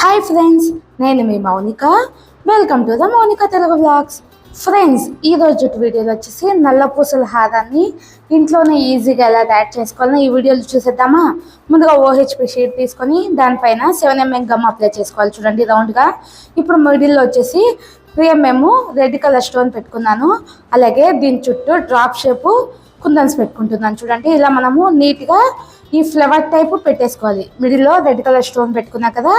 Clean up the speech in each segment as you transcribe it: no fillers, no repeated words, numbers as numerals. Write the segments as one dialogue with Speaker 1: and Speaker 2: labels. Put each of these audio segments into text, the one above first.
Speaker 1: Hi friends, నేను మీ Mounika. Welcome to the Mounika Telugu vlogs. Friends, ఈరోజు వీడియోలో వచ్చేసి నల్ల పూసల హారాన్ని ఇంట్లోనే ఈజీగా ఎలా తయారు చేసుకోవాలని ఈ వీడియోలో చూసేద్దామా. ముందుగా OHP షీట్ తీసుకొని దానిపైన 7mm గమ్ అప్లై చేసుకోవాలి. చూడండి రౌండ్గా. ఇప్పుడు మిడిల్లో వచ్చేసి 3mm రెడ్ కలర్ స్టోన్ పెట్టుకున్నాను. అలాగే దీని చుట్టూ డ్రాప్ షేపు కుందన్స్ పెట్టుకుంటున్నాను. చూడండి ఇలా మనము నీట్గా ఈ ఫ్లవర్ టైపు పెట్టేసుకోవాలి. మిడిల్లో రెడ్ కలర్ స్టోన్ పెట్టుకున్నా కదా,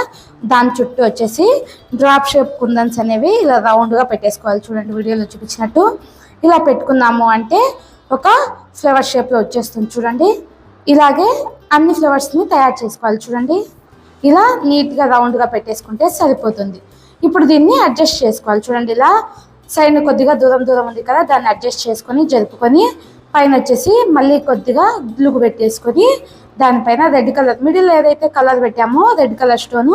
Speaker 1: దాని చుట్టూ వచ్చేసి డ్రాప్ షేప్ కుందన్స్ అనేవి ఇలా రౌండ్గా పెట్టేసుకోవాలి. చూడండి వీడియోలో చూపించినట్టు ఇలా పెట్టుకున్నాము అంటే ఒక ఫ్లవర్ షేప్లో వచ్చేస్తుంది. చూడండి ఇలాగే అన్ని ఫ్లవర్స్ని తయారు చేసుకోవాలి. చూడండి ఇలా నీట్గా రౌండ్గా పెట్టేసుకుంటే సరిపోతుంది. ఇప్పుడు దీన్ని అడ్జస్ట్ చేసుకోవాలి. చూడండి ఇలా సైడ్ కొద్దిగా దూరం దూరం ఉంది కదా, దాన్ని అడ్జస్ట్ చేసుకొని జరుపుకొని పైన వచ్చేసి మళ్ళీ కొద్దిగా గ్లూ పెట్టేసుకొని దానిపైన రెడ్ కలర్ మిడిల్ ఏదైతే కలర్ పెట్టామో రెడ్ కలర్ స్టోను,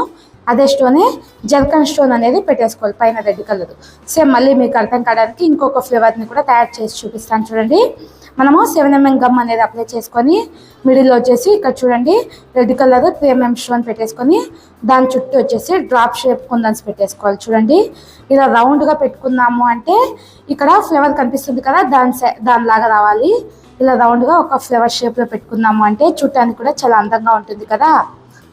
Speaker 1: అదే స్టోనే జర్కన్ స్టోన్ అనేది పెట్టేసుకోవాలి పైన రెడ్ కలర్. సేమ్ మళ్ళీ మీకు అర్థం కావడానికి ఇంకొక ఫ్లేవర్ని కూడా తయారు చేసి చూపిస్తాను. చూడండి మనము 7mm గమ్ అనేది అప్లై చేసుకొని మిడిల్లో వచ్చేసి ఇక్కడ చూడండి రెడ్ కలర్ 3mm స్టోన్ పెట్టేసుకొని దాని చుట్టూ వచ్చేసి డ్రాప్ షేప్ కుందన్స్ పెట్టేసుకోవాలి. చూడండి ఇలా రౌండ్గా పెట్టుకున్నాము అంటే ఇక్కడ ఫ్లేవర్ కనిపిస్తుంది కదా, దానిలాగా రావాలి. ఇలా రౌండ్గా ఒక ఫ్లేవర్ షేప్లో పెట్టుకున్నాము అంటే చూడటానికి కూడా చాలా అందంగా ఉంటుంది కదా.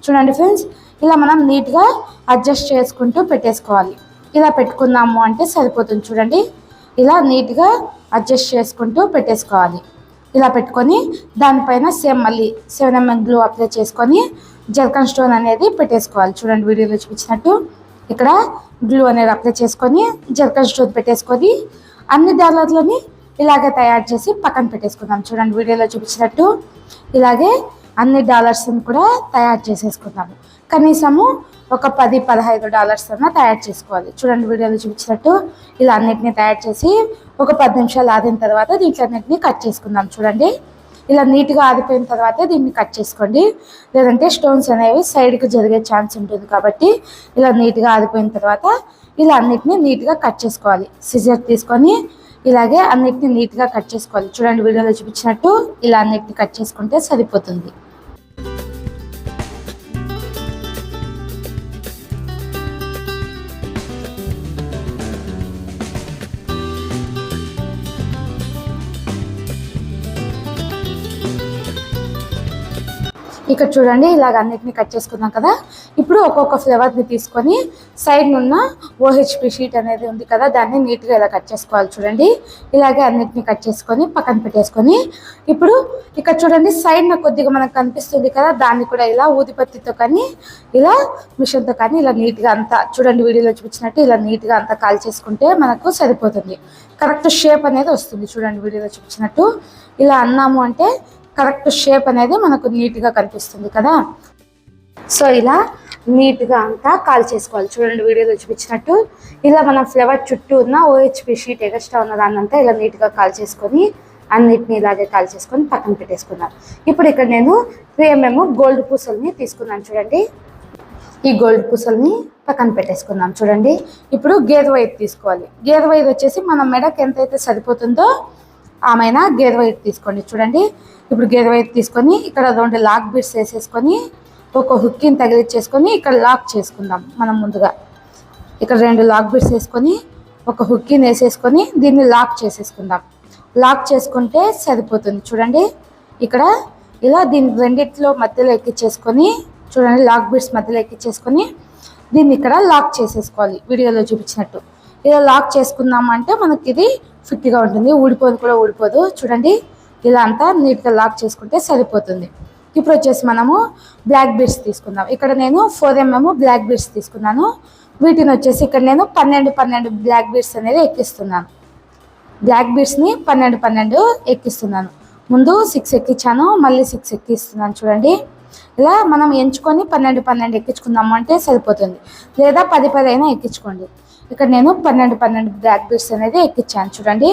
Speaker 1: చూడండి ఫ్రెండ్స్, ఇలా మనం నీట్గా అడ్జస్ట్ చేసుకుంటూ పెట్టేసుకోవాలి. ఇలా పెట్టుకున్నాము అంటే సరిపోతుంది. చూడండి ఇలా నీట్గా అడ్జస్ట్ చేసుకుంటూ పెట్టేసుకోవాలి. ఇలా పెట్టుకొని దానిపైన సేమ్ మళ్ళీ 7mm గ్లూ అప్లై చేసుకొని జర్కన్ స్టోన్ అనేది పెట్టేసుకోవాలి. చూడండి వీడియోలో చూపించినట్టు ఇక్కడ గ్లూ అనేది అప్లై చేసుకొని జర్కన్ స్టోన్ పెట్టేసుకొని అన్ని డాలర్లని ఇలాగే తయారు చేసి పక్కన పెట్టేసుకుందాం. చూడండి వీడియోలో చూపించినట్టు ఇలాగే అన్ని డాలర్స్ని కూడా తయారు చేసేసుకుందాము. కనీసము ఒక 10-15 డాలర్స్ అన్నా తయారు చేసుకోవాలి. చూడండి వీడియోలో చూపించినట్టు ఇలా అన్నిటిని తయారు చేసి ఒక 10 నిమిషాలు ఆదిన తర్వాత దీంట్లో అన్నిటిని కట్ చేసుకుందాం. చూడండి ఇలా నీట్గా ఆదిపోయిన తర్వాత దీన్ని కట్ చేసుకోండి, లేదంటే స్టోన్స్ అనేవి సైడ్కి జరిగే ఛాన్స్ ఉంటుంది. కాబట్టి ఇలా నీట్గా ఆదిపోయిన తర్వాత ఇలా అన్నిటిని నీట్గా కట్ చేసుకోవాలి. సిజర్ తీసుకొని ఇలాగే అన్నిటిని నీట్గా కట్ చేసుకోవాలి. చూడండి వీడియోలో చూపించినట్టు ఇలా అన్నిటిని కట్ చేసుకుంటే సరిపోతుంది. ఇక్కడ చూడండి ఇలాగ అన్నిటిని కట్ చేసుకున్నాం కదా. ఇప్పుడు ఒక్కొక్క ఫ్లేవర్ని తీసుకొని సైడ్ ఉన్న OHP షీట్ అనేది ఉంది కదా, దాన్ని నీట్గా ఇలా కట్ చేసుకోవాలి. చూడండి ఇలాగే అన్నిటిని కట్ చేసుకొని పక్కన పెట్టేసుకొని ఇప్పుడు ఇక్కడ చూడండి సైడ్న కొద్దిగా మనకు కనిపిస్తుంది కదా, దాన్ని కూడా ఇలా ఊదిపత్తితో కానీ ఇలా మిషన్తో కానీ ఇలా నీట్గా అంతా చూడండి వీడియోలో చూపించినట్టు ఇలా నీట్గా అంతా కాల్ చేసుకుంటే మనకు సరిపోతుంది. కరెక్ట్ షేప్ అనేది వస్తుంది. చూడండి వీడియోలో చూపించినట్టు ఇలా అన్నాము అంటే కరెక్ట్ షేప్ అనేది మనకు నీట్గా కనిపిస్తుంది కదా. సో ఇలా నీట్గా అంతా కాల్ చేసుకోవాలి. చూడండి వీడియోలో చూపించినట్టు ఇలా మనం ఫ్లేవర్ చుట్టూ ఉన్న OHP షీట్ ఎక్స్ట్రా ఉన్న దాన్నంతా ఇలా నీట్గా కాల్ చేసుకొని అన్నిటిని ఇలాగే కాల్ చేసుకొని పక్కన పెట్టేసుకున్నాను. ఇప్పుడు ఇక్కడ నేను 3mm గోల్డ్ పూసల్ని తీసుకున్నాను. చూడండి ఈ గోల్డ్ పూసల్ని పక్కన పెట్టేసుకుందాం. చూడండి ఇప్పుడు గేదె వైర్ తీసుకోవాలి. గేదె వైర్ వచ్చేసి మన మెడకి ఎంతైతే సరిపోతుందో ఆమెనా గేదె వైర్ తీసుకోండి. చూడండి ఇప్పుడు గేదె వైర్ తీసుకొని ఇక్కడ 2 లాక్ బీడ్స్ వేసేసుకొని ఒక హుక్కిని తగిలిచ్చేసుకొని ఇక్కడ లాక్ చేసుకుందాం. మనం ముందుగా ఇక్కడ 2 లాక్ బీడ్స్ వేసుకొని ఒక హుక్కిని వేసేసుకొని దీన్ని లాక్ చేసేసుకుందాం. లాక్ చేసుకుంటే సరిపోతుంది. చూడండి ఇక్కడ ఇలా దీన్ని రెండిట్లో మధ్యలో ఎక్కించేసుకొని చూడండి లాక్ బీడ్స్ మధ్యలో ఎక్కించేసుకొని దీన్ని ఇక్కడ లాక్ చేసేసుకోవాలి. వీడియోలో చూపించినట్టు ఇలా లాక్ చేసుకున్నామంటే మనకి ఇది ఫిట్గా ఉంటుంది, ఊడిపోదు కూడా ఊడిపోదు. చూడండి ఇలా అంతా నీట్గా లాక్ చేసుకుంటే సరిపోతుంది. ఇప్పుడు వచ్చేసి మనము బ్లాక్ బీడ్స్ తీసుకుందాం. ఇక్కడ నేను 4mm బ్లాక్ బీడ్స్ తీసుకున్నాను. వీటిని వచ్చేసి ఇక్కడ నేను 12 బ్లాక్ బీడ్స్ అనేది ఎక్కిస్తున్నాను. బ్లాక్ బీడ్స్ని 12 ఎక్కిస్తున్నాను. ముందు 6 ఎక్కించాను, మళ్ళీ 6 ఎక్కిస్తున్నాను. చూడండి ఇలా మనం ఎంచుకొని 12 ఎక్కించుకుందాము అంటే సరిపోతుంది, లేదా 10 అయినా ఎక్కించుకోండి. ఇక్కడ నేను 12 బ్లాక్ బీడ్స్ అనేది ఎక్కించాను. చూడండి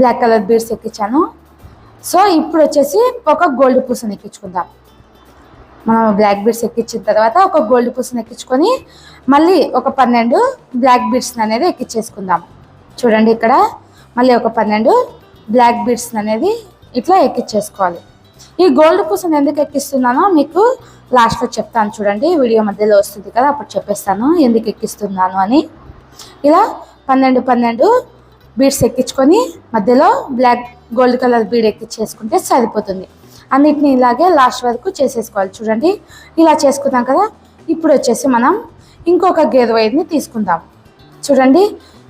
Speaker 1: బ్లాక్ కలర్ బీడ్స్ ఎక్కించాను. సో ఇప్పుడు వచ్చేసి ఒక గోల్డ్ పూసని ఎక్కించుకుందాం. మనం బ్లాక్ బీడ్స్ ఎక్కించిన తర్వాత ఒక గోల్డ్ పూసని ఎక్కించుకొని మళ్ళీ ఒక 12 బ్లాక్ బీడ్స్ అనేది ఎక్కించేసుకుందాం. చూడండి ఇక్కడ మళ్ళీ ఒక 12 బ్లాక్ బీడ్స్ అనేది ఇట్లా ఎక్కించేసుకోవాలి. ఈ గోల్డ్ పూసని ఎందుకు ఎక్కిస్తున్నానో మీకు లాస్ట్లో చెప్తాను చూడండి, వీడియో మధ్యలో వస్తుంది కదా అప్పుడు చెప్పేస్తాను ఎందుకు ఎక్కిస్తున్నాను అని. ఇలా 12 బీడ్స్ ఎక్కించుకొని మధ్యలో బ్లాక్ గోల్డ్ కలర్ బీడ్ ఎక్కించేసుకుంటే సరిపోతుంది. అన్నిటిని ఇలాగే లాస్ట్ వరకు చేసేసుకోవాలి. చూడండి ఇలా చేసుకున్నాం కదా. ఇప్పుడు వచ్చేసి మనం ఇంకొక గేర్ వైర్ని తీసుకుందాం. చూడండి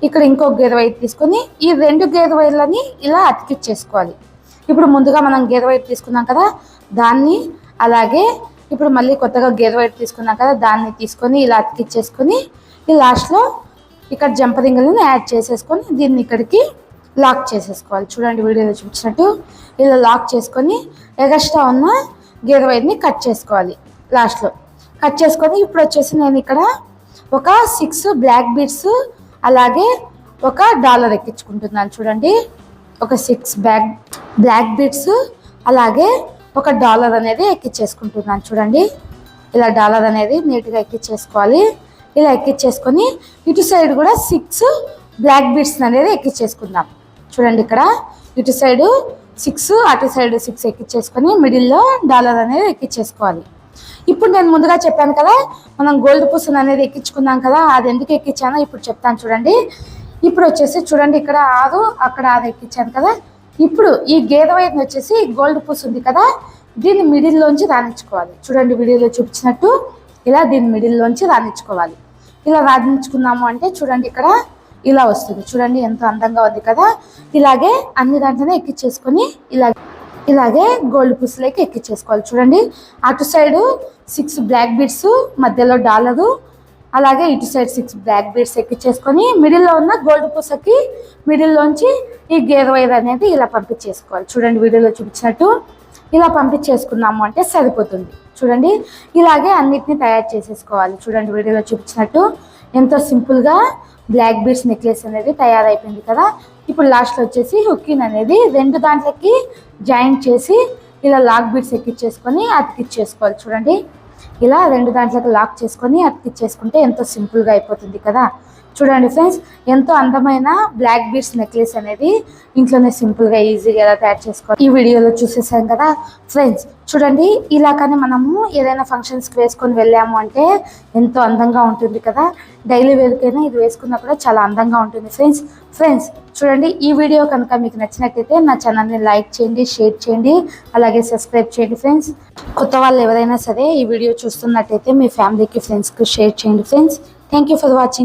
Speaker 1: ఇక్కడ ఇంకొక గేర్ వైర్ తీసుకొని ఈ 2 గేర్ వైర్లని ఇలా అతికిచ్చేసుకోవాలి. ఇప్పుడు ముందుగా మనం గేర్ వైర్ తీసుకున్నాం కదా దాన్ని, అలాగే ఇప్పుడు మళ్ళీ కొత్తగా గేర్ వైర్ తీసుకున్నాం కదా దాన్ని తీసుకొని ఇలా అతికిచ్చేసుకొని ఈ లాస్ట్లో ఇక్కడ జంపరింగ్లను యాడ్ చేసేసుకొని దీన్ని ఇక్కడికి లాక్ చేసేసుకోవాలి. చూడండి వీడియోలో చూపించినట్టు ఇలా లాక్ చేసుకొని ఎగస్ట్రా ఉన్న గేర్ వైర్ని కట్ చేసుకోవాలి. లాస్ట్లో కట్ చేసుకొని ఇప్పుడు వచ్చేసి నేను ఇక్కడ ఒక 6 బ్లాక్ బీడ్స్ అలాగే ఒక డాలర్ ఎక్కించుకుంటున్నాను. చూడండి ఒక 6 బ్లాక్ బీడ్స్ అలాగే ఒక డాలర్ అనేది ఎక్కించేసుకుంటున్నాను. చూడండి ఇలా డాలర్ అనేది నీట్గా ఎక్కించేసుకోవాలి. ఇలా ఎక్కించేసుకొని ఇటు సైడ్ కూడా 6 బ్లాక్ బీడ్స్ అనేది ఎక్కించేసుకుందాం. చూడండి ఇక్కడ ఇటు సైడు 6 అటు సైడ్ 6 ఎక్కించేసుకొని మిడిల్లో డాలర్ అనేది ఎక్కించేసుకోవాలి. ఇప్పుడు నేను ముందుగా చెప్పాను కదా మనం గోల్డ్ పూసన్ అనేది ఎక్కించుకున్నాం కదా, అది ఎందుకు ఎక్కించానో ఇప్పుడు చెప్తాను చూడండి. ఇప్పుడు వచ్చేసి చూడండి ఇక్కడ 6 అక్కడ 6 ఎక్కించాను కదా. ఇప్పుడు ఈ గేర్ వైర్ని వచ్చేసి గోల్డ్ పూస్ ఉంది కదా దీన్ని మిడిల్లోంచి రాణించుకోవాలి. చూడండి వీడియోలో చూపించినట్టు ఇలా దీన్ని మిడిల్లోంచి రాణించుకోవాలి. ఇలా రాణించుకున్నాము అంటే చూడండి ఇక్కడ ఇలా వస్తుంది. చూడండి ఎంతో అందంగా ఉంది కదా. ఇలాగే అన్ని దాంట్లోనే ఎక్కించేసుకొని ఇలాగే గోల్డ్ పూసలోకి ఎక్కించేసుకోవాలి. చూడండి అటు సైడు 6 బ్లాక్ బీడ్స్ మధ్యలో డాలరు, అలాగే ఇటు సైడ్ 6 బ్లాక్ బీడ్స్ ఎక్కించేసుకొని మిడిల్లో ఉన్న గోల్డ్ పూసకి మిడిల్లోంచి ఈ గేర్ వైర్ అనేది ఇలా పంపించేసుకోవాలి. చూడండి వీడియోలో చూపించినట్టు ఇలా పంపించేసుకున్నాము అంటే సరిపోతుంది. చూడండి ఇలాగే అన్నిటిని తయారు చేసేసుకోవాలి. చూడండి వీడియోలో చూపించినట్టు ఎంతో సింపుల్గా బ్లాక్ బీడ్స్ నెక్లెస్ అనేది తయారైపోయింది కదా. ఇప్పుడు లాస్ట్లో వచ్చేసి హుక్కిన్ అనేది 2 దాంట్లకి జాయింట్ చేసి ఇలా లాక్ బీడ్స్ ఎక్కించేసుకొని అతికిచ్చేసుకోవాలి. చూడండి ఇలా 2 దాంట్లకి లాక్ చేసుకొని అతికిచ్చేసుకుంటే ఎంతో సింపుల్గా అయిపోతుంది కదా. చూడండి ఫ్రెండ్స్ ఎంతో అందమైన బ్లాక్ బీడ్స్ నెక్లెస్ అనేది ఇంట్లోనే సింపుల్గా ఈజీగా ఎలా తయారు చేసుకోవాలి ఈ వీడియోలో చూసేసాం కదా ఫ్రెండ్స్. చూడండి ఇలా కానీ మనము ఏదైనా ఫంక్షన్స్కి వేసుకొని వెళ్ళాము అంటే ఎంతో అందంగా ఉంటుంది కదా. డైలీ వేర్కైనా ఇది వేసుకున్నా కూడా చాలా అందంగా ఉంటుంది ఫ్రెండ్స్ చూడండి ఈ వీడియో కనుక మీకు నచ్చినట్టయితే నా ఛానల్ని లైక్ చేయండి, షేర్ చేయండి, అలాగే సబ్స్క్రైబ్ చేయండి ఫ్రెండ్స్. కొత్త వాళ్ళు ఎవరైనా సరే ఈ వీడియో చూస్తున్నట్టయితే మీ ఫ్యామిలీకి ఫ్రెండ్స్కి షేర్ చేయండి friends. Thank you for watching.